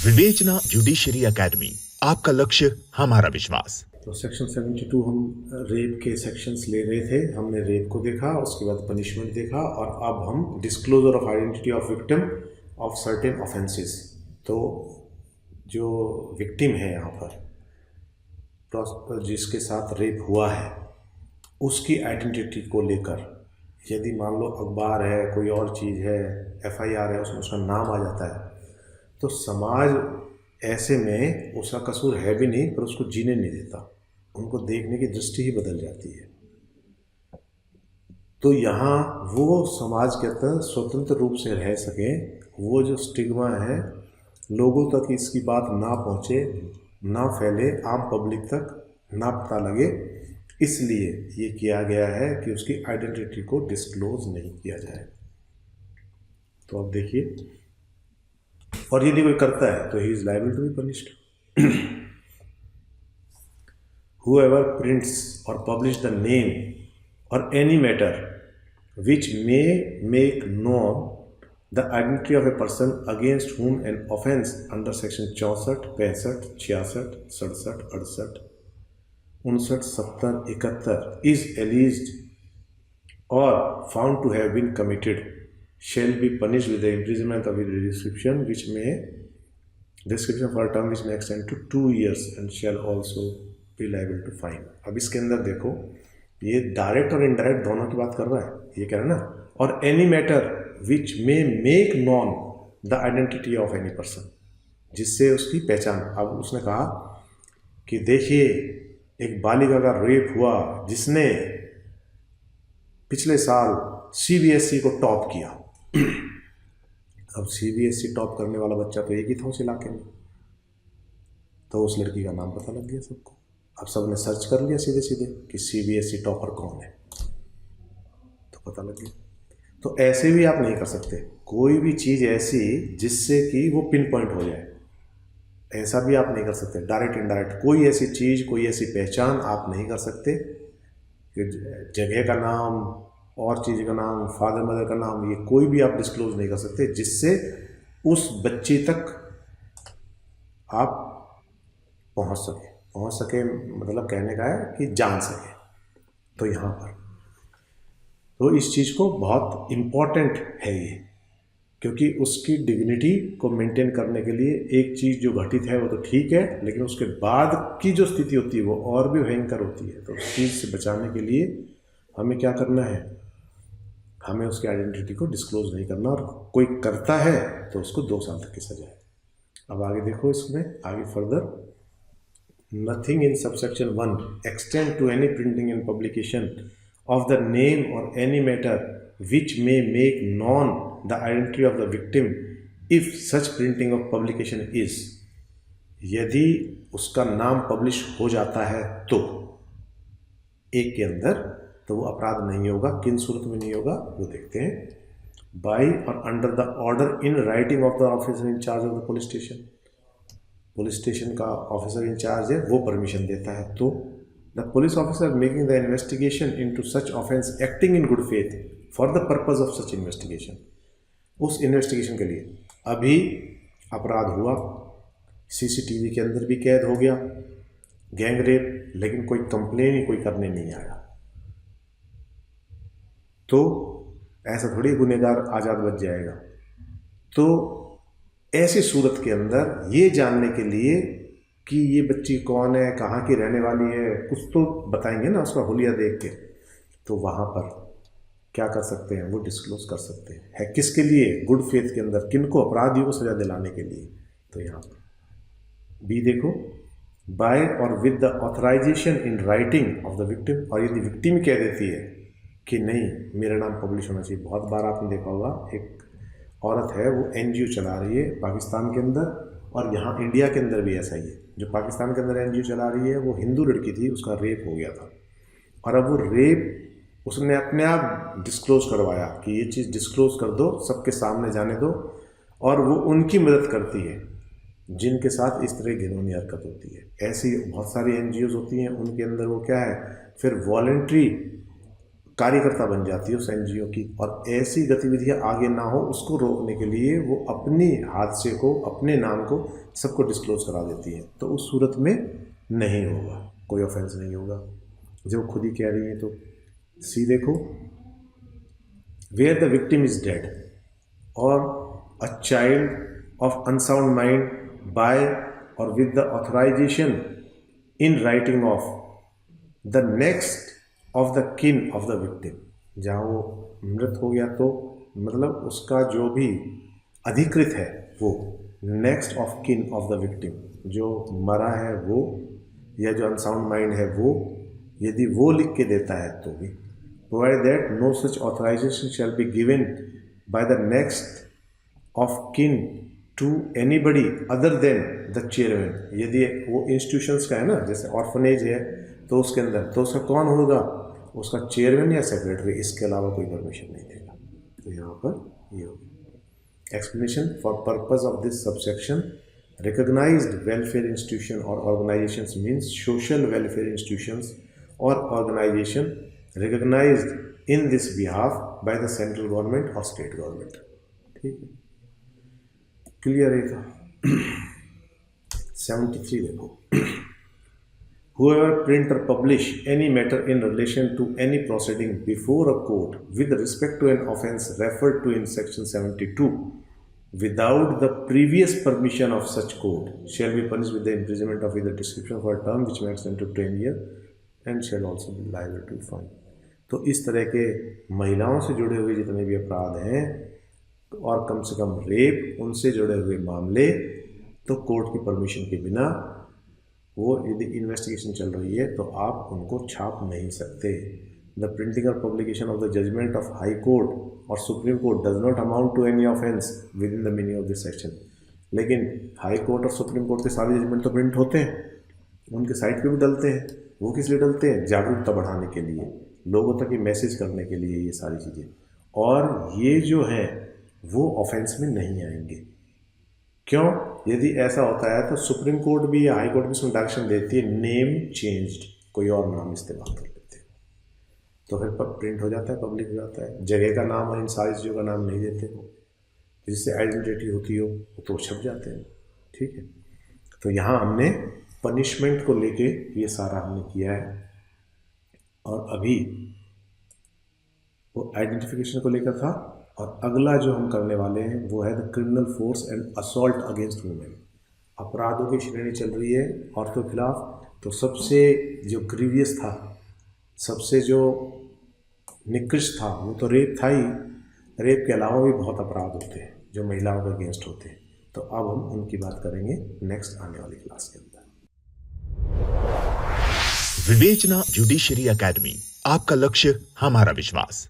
विवेचना judiciary academy, आपका लक्ष्य हमारा विश्वास। तो सेक्शन 72 हम रेप के सेक्शंस ले रहे थे। हमने रेप को देखा, उसके बाद पनिशमेंट देखा, और अब हम disclosure of identity of victim of certain offences. तो जो विक्टिम है यहाँ पर, जिसके साथ रेप हुआ है, उसकी आइडेंटिटी को लेकर यदि मान लो अखबार है, कोई और चीज़ है, FIR है, उसमें उसका नाम आ जाता है, तो समाज ऐसे में उसका कसूर है भी नहीं पर उसको जीने नहीं देता, उनको देखने की दृष्टि ही बदल जाती है। तो यहाँ वो समाज के अंदर स्वतंत्र रूप से रह सकें, वो जो स्टिग्मा है, लोगों तक इसकी बात ना पहुँचे, ना फैले, आम पब्लिक तक ना पता लगे, इसलिए ये किया गया है कि उसकी आइडेंटिटी को डिस्क्लोज नहीं किया जाए। तो अब देखिए, और यदि कोई करता है तो he is liable to be punished. Whoever prints or publish the name or any matter which may make known the identity of a person against whom an offence under section 64, 65, 66, 67, 68, 59, 70, 71 is alleged or found to have been committed shall be punished with the imprisonment of a description for a term which may extend to 2 years and shall also be liable to fine। अब इसके अंदर देखो, ये direct और indirect दोनों की बात कर रहा है। ये कह रहा है ना, और any matter which may make known the identity of any person, जिससे उसकी पहचान। अब उसने कहा कि देखिए, एक बालिका का रेप हुआ जिसने पिछले साल CBSE को टॉप किया। अब CBSE टॉप करने वाला बच्चा तो एक ही था उस इलाके में, तो उस लड़की का नाम पता लग गया सबको। अब सबने सर्च कर लिया सीधे सीधे कि CBSE टॉपर कौन है, तो पता लग गया। तो ऐसे भी आप नहीं कर सकते, कोई भी चीज़ ऐसी जिससे कि वो पिन पॉइंट हो जाए, ऐसा भी आप नहीं कर सकते। डायरेक्ट इनडायरेक्ट कोई ऐसी चीज़, कोई ऐसी पहचान आप नहीं कर सकते कि जगह का नाम और चीज़ का नाम, फादर मदर का नाम, ये कोई भी आप डिस्क्लोज नहीं कर सकते जिससे उस बच्ची तक आप पहुंच सके, मतलब कहने का है कि जान सके। तो यहाँ पर तो इस चीज़ को बहुत इम्पॉर्टेंट है ये, क्योंकि उसकी डिग्निटी को मेंटेन करने के लिए एक चीज़ जो घटित है वो तो ठीक है, लेकिन उसके बाद की जो स्थिति होती है वो और भी भयंकर होती है। तो उस चीज़ से बचाने के लिए हमें क्या करना है, हमें उसकी आइडेंटिटी को डिस्क्लोज नहीं करना, और कोई करता है तो उसको 2 साल तक की सजा है। अब आगे देखो, इसमें आगे further, nothing in subsection 1 extend to any printing and publication of the name or any matter which may make known the identity of the victim if such printing of publication is, यदि उसका नाम publish हो जाता है तो एक के अंदर, तो वो अपराध नहीं होगा। किन सूरत में नहीं होगा वो देखते हैं। बाय और under the order in writing of the officer in charge of the police station, police station का ऑफिसर इंचार्ज है, वो परमिशन देता है। तो the police officer making the investigation into such offence acting in good faith for the purpose of such investigation, उस investigation के लिए। अभी अपराध हुआ, CCTV के अंदर भी कैद हो गया, गैंग रेप, लेकिन कोई कंप्लेन ही कोई करने नहीं आया, तो ऐसा थोड़ी गुनहगार आज़ाद बच जाएगा। तो ऐसी सूरत के अंदर ये जानने के लिए कि ये बच्ची कौन है, कहाँ की रहने वाली है, कुछ तो बताएंगे ना उसका हुलिया देख के, तो वहाँ पर क्या कर सकते हैं, वो डिस्क्लोज कर सकते हैं। है किसके लिए, गुड फेथ के अंदर, किनको, अपराधियों को सजा दिलाने के लिए। तो यहाँ पर बी देखो, बाय और with the authorisation in writing of the victim, और यदि विक्टिम कह देती है कि नहीं मेरा नाम पब्लिश होना चाहिए। बहुत बार आपने देखा होगा, एक औरत है, वो NGO चला रही है पाकिस्तान के अंदर, और यहाँ इंडिया के अंदर भी ऐसा ही है। जो पाकिस्तान के अंदर NGO चला रही है, वो हिंदू लड़की थी, उसका रेप हो गया था, और अब वो रेप उसने अपने आप डिस्क्लोज करवाया कि ये चीज़ डिस्क्लोज कर दो, सबके सामने जाने दो, और वो उनकी मदद करती है जिनके साथ इस तरह घिनौनी हरकत होती है। ऐसी बहुत सारी NGOs होती हैं, उनके अंदर वो क्या है, फिर वॉलंटरी कार्यकर्ता बन जाती है उस एनजीओ की, और ऐसी गतिविधियां आगे ना हो उसको रोकने के लिए वो अपने हादसे को, अपने नाम को सबको डिस्क्लोज करा देती है। तो उस सूरत में नहीं होगा, कोई ऑफेंस नहीं होगा। जब खुद ही कह रही है तो सी देखो, where the victim is dead or a child of unsound mind by और with the authorisation in writing of the next of the kin of the victim, जहाँ वो मृत हो गया तो मतलब उसका जो भी अधिकृत है वो नेक्स्ट ऑफ किन ऑफ द विक्टिम, जो मरा है वो या जो अनसाउंड माइंड है वो, यदि वो लिख के देता है तो भी, provide that no such authorization shall be given by the next of kin to anybody other than the chairman. यदि वो इंस्टीट्यूशंस का है ना, जैसे ऑर्फनेज है तो उसके अंदर तो उसका कौन होगा, उसका चेयरमैन या सेक्रेटरी, इसके अलावा कोई परमिशन नहीं देगा। तो यहाँ पर ये होगी explanation for purpose of this subsection. Recognised welfare institution or organisations means social welfare institutions or organisation recognised in this behalf by the central government or state government. ठीक है, क्लियर है का 73 देखो, whoever print or publish any matter in relation to any proceeding before a court with respect to an offence referred to in section 72 without the previous permission of such court shall be punished with the imprisonment of either description for a term which may extend to 10 years and shall also be liable to fine। तो इस तरह के महिलाओं से जुड़े हुए जितने भी अपराध हैं और कम से कम रेप, उनसे जुड़े हुए मामले, तो कोर्ट की परमिशन के बिना वो यदि इन्वेस्टिगेशन चल रही है तो आप उनको छाप नहीं सकते। The printing or publication of the judgment of high court और supreme court does not amount to any offence within the meaning of this section. लेकिन हाई कोर्ट और सुप्रीम कोर्ट के सारे जजमेंट तो प्रिंट होते हैं, उनके site पे भी डलते हैं। वो किस लिए डलते हैं? जागरूकता बढ़ाने के लिए, लोगों तक ये मैसेज करने के लिए, ये सारी चीज़ें। और ये जो है वो ऑफेंस में नहीं आएंगे। क्यों? यदि ऐसा होता है तो सुप्रीम कोर्ट भी या हाई कोर्ट भी इसमें डायरेक्शन देती है, नेम चेंज्ड, कोई और नाम इस्तेमाल कर लेते हैं, तो फिर प्रिंट हो जाता है, पब्लिक हो जाता है। जगह का नाम और इन सारी चीज़ों का नाम नहीं देते हो, जिससे आइडेंटिटी होती हो तो छप जाते हैं। ठीक है, तो यहाँ हमने पनिशमेंट को लेके ये सारा हमने किया है, और अभी वो आइडेंटिफिकेशन को लेकर था। और अगला जो हम करने वाले हैं वो है the criminal force and assault against women. अपराधों की श्रेणी चल रही है औरतों के खिलाफ, तो सबसे जो ग्रीवियस था, सबसे जो निकृष्ट था, वो तो रेप था ही। रेप के अलावा भी बहुत अपराध होते हैं जो महिलाओं के अगेंस्ट होते हैं, तो अब हम उनकी बात करेंगे नेक्स्ट आने वाली क्लास के अंदर। विवेचना जुडिशरी एकेडमी, आपका लक्ष्य हमारा विश्वास।